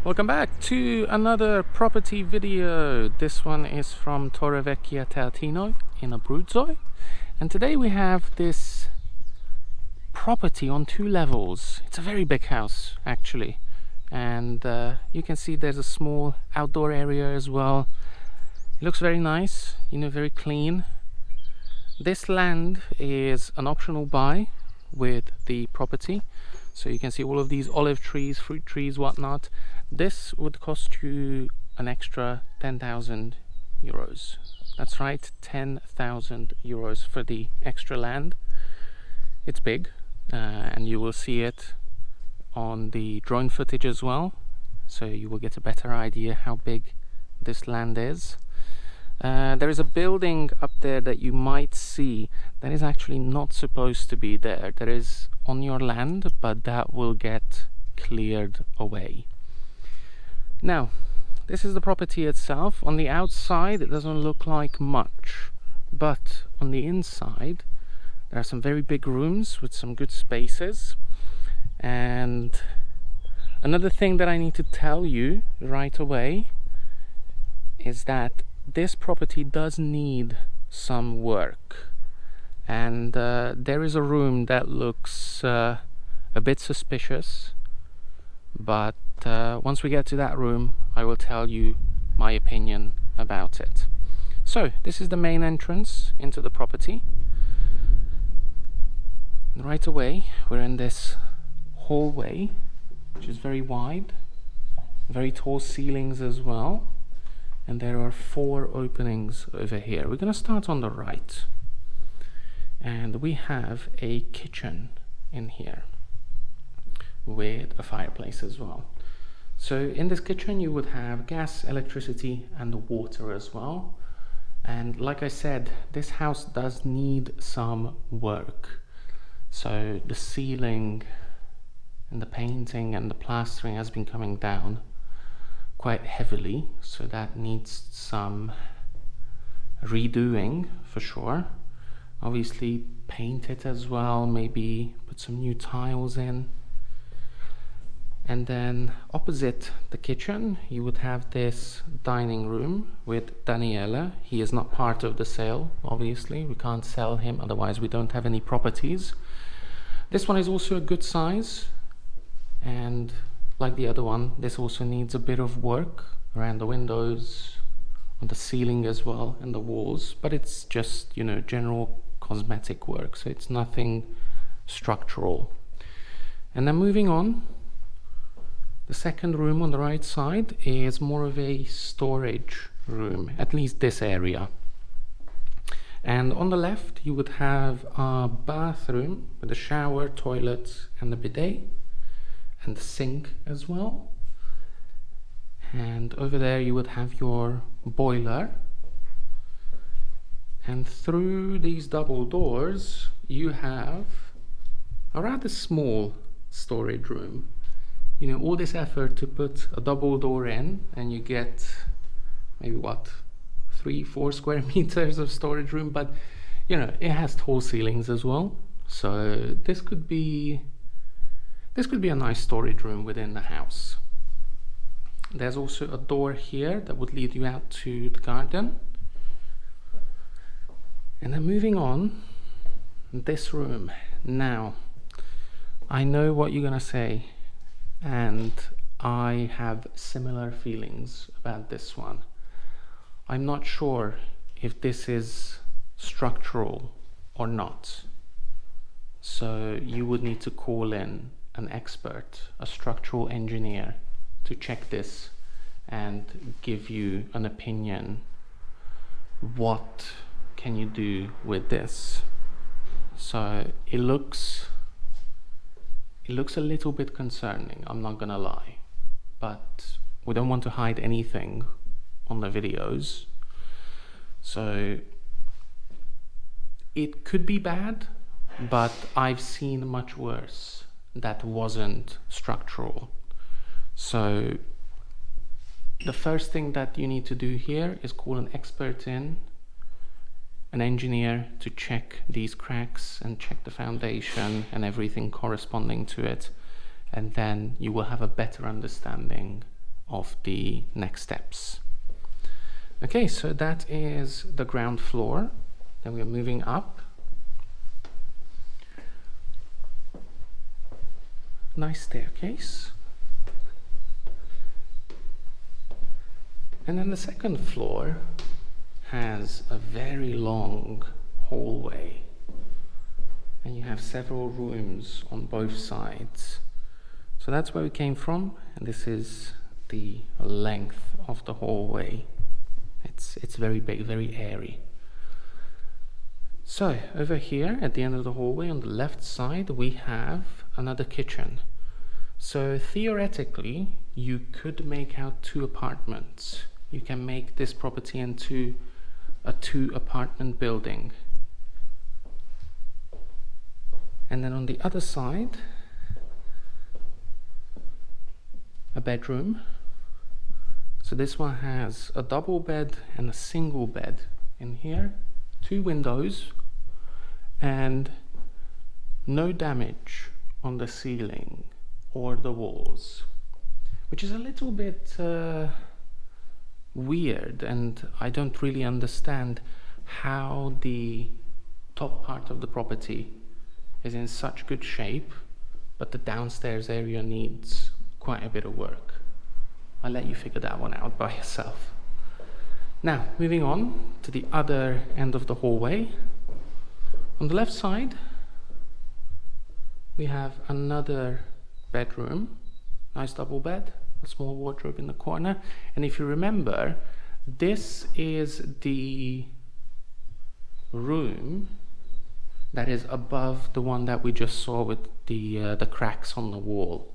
Welcome back to another property video. This one is from Torrevecchia Teatina in Abruzzo, and today we have this property on 2 levels. It's a very big house actually, and you can see there's a small outdoor area as well. It looks very nice, very clean. This land is an optional buy with the property, so you can see all of these olive trees, fruit trees, whatnot. This would cost you an extra 10,000 euros. That's right, 10,000 euros for the extra land. It's big, and you will see it on the drone footage as well, so you will get a better idea how big this land is. There is a building up there that you might see that is actually not supposed to be there. That is on your land, but that will get cleared away. Now, this is the property itself. On the outside it doesn't look like much, but on the inside there are some very big rooms with some good spaces. And another thing that I need to tell you right away is that this property does need some work, and there is a room that looks a bit suspicious, but once we get to that room I will tell you my opinion about it. So this is the main entrance into the property. And right away we're in this hallway, which is very wide, very tall ceilings as well, and there are 4 openings over here. We're going to start on the right, and we have a kitchen in here with a fireplace as well. So in this kitchen you would have gas, electricity and water as well. And like I said, this house does need some work. So the ceiling and the painting and the plastering has been coming down quite heavily, so that needs some redoing for sure. Obviously paint it as well, maybe put some new tiles in. And then opposite the kitchen you would have this dining room with Daniele. He is not part of the sale, obviously we can't sell him, otherwise we don't have any properties. This one is also a good size, and like the other one, this also needs a bit of work around the windows, on the ceiling as well, and the walls, but it's just general cosmetic work, so it's nothing structural. And then moving on, the second room on the right side is more of a storage room, at least this area. And on the left you would have a bathroom with a shower, toilet and a bidet, and the sink as well. And over there you would have your boiler, and through these double doors you have a rather small storage room. All this effort to put a double door in, and you get maybe 3-4 square meters of storage room, but it has tall ceilings as well, so this could be a nice storage room within the house. There's also a door here that would lead you out to the garden. And then moving on, this room. Now, I know what you're gonna say, and I have similar feelings about this one. I'm not sure if this is structural or not, so you would need to call in an expert, a structural engineer, to check this and give you an opinion. What can you do with this? So it looks a little bit concerning, I'm not gonna lie, but we don't want to hide anything on the videos, so it could be bad, but I've seen much worse that wasn't structural. So the first thing that you need to do here is call an expert in, an engineer, to check these cracks and check the foundation and everything corresponding to it, and then you will have a better understanding of the next steps. Okay, so that is the ground floor. Then we are moving up. Nice staircase. And then the second floor has a very long hallway. And you have several rooms on both sides. So that's where we came from, and this is the length of the hallway. It's very big, very airy. So over here at the end of the hallway on the left side we have another kitchen. So theoretically you could make out 2 apartments. You can make this property into a 2-apartment building. And then on the other side, a bedroom. So this one has a double bed and a single bed in here, 2 windows, and no damage on the ceiling or the walls, which is a little bit weird, and I don't really understand how the top part of the property is in such good shape, but the downstairs area needs quite a bit of work. I'll let you figure that one out by yourself. Now, moving on to the other end of the hallway. On the left side, we have another bedroom, nice double bed, a small wardrobe in the corner. And if you remember, this is the room that is above the one that we just saw with the cracks on the wall.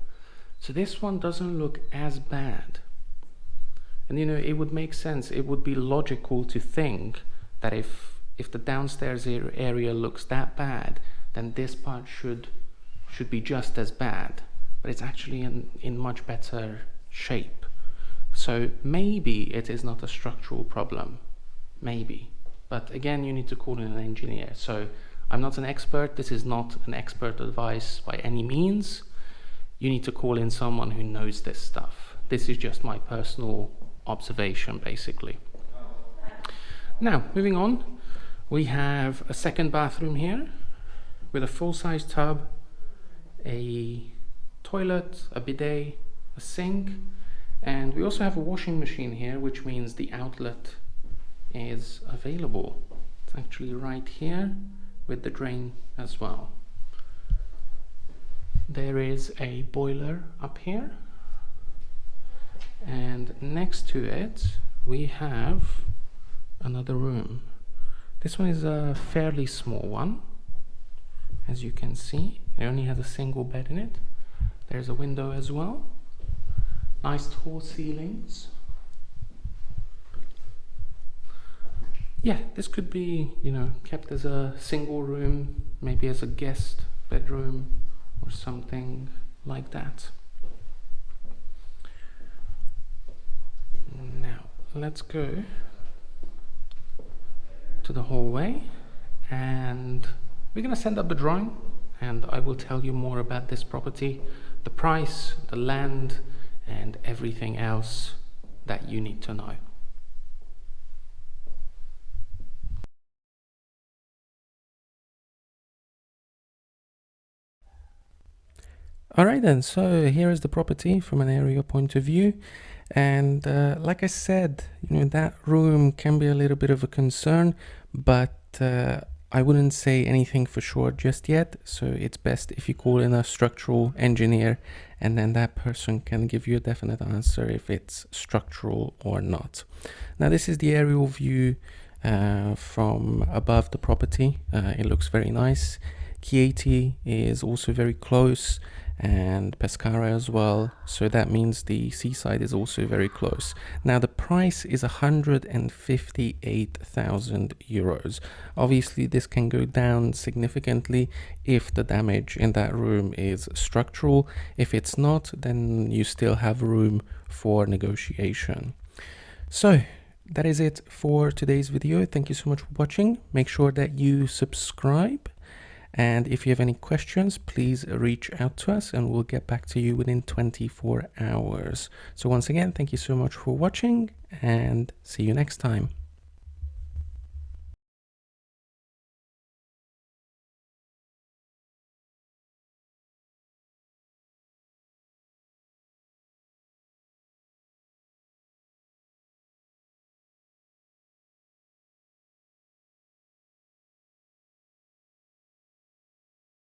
So this one doesn't look as bad. And you know, it would make sense, it would be logical to think that if the downstairs area looks that bad, then this part should be just as bad, but it's actually in much better shape. So maybe it is not a structural problem, maybe. But again, you need to call in an engineer. So I'm not an expert, this is not an expert advice by any means. You need to call in someone who knows this stuff. This is just my personal observation, basically. Now, moving on, we have a second bathroom here with a full-size tub, a toilet, a bidet, a sink, and we also have a washing machine here, which means the outlet is available. It's actually right here with the drain as well. There is a boiler up here, and next to it we have another room. This one is a fairly small one, as you can see. It only has a single bed in it. There's a window as well. Nice tall ceilings. Yeah, this could be, you know, kept as a single room, maybe as a guest bedroom or something like that. Now, let's go to the hallway, and we're going to send up the drawing, and I will tell you more about this property, the price, the land, and everything else that you need to know. Alright then, so here is the property from an aerial point of view, and like I said, you know, that room can be a little bit of a concern, but I wouldn't say anything for sure just yet, so it's best if you call in a structural engineer, and then that person can give you a definite answer if it's structural or not. Now this is the aerial view from above the property. It looks very nice. Chieti is also very close, and Pescara as well, so that means the seaside is also very close. Now the price is 158,000 euros. Obviously this can go down significantly if the damage in that room is structural. If it's not, then you still have room for negotiation. So that is it for today's video. Thank you so much for watching. Make sure that you subscribe, And if you have any questions, please reach out to us and we'll get back to you within 24 hours. So once again, thank you so much for watching and see you next time.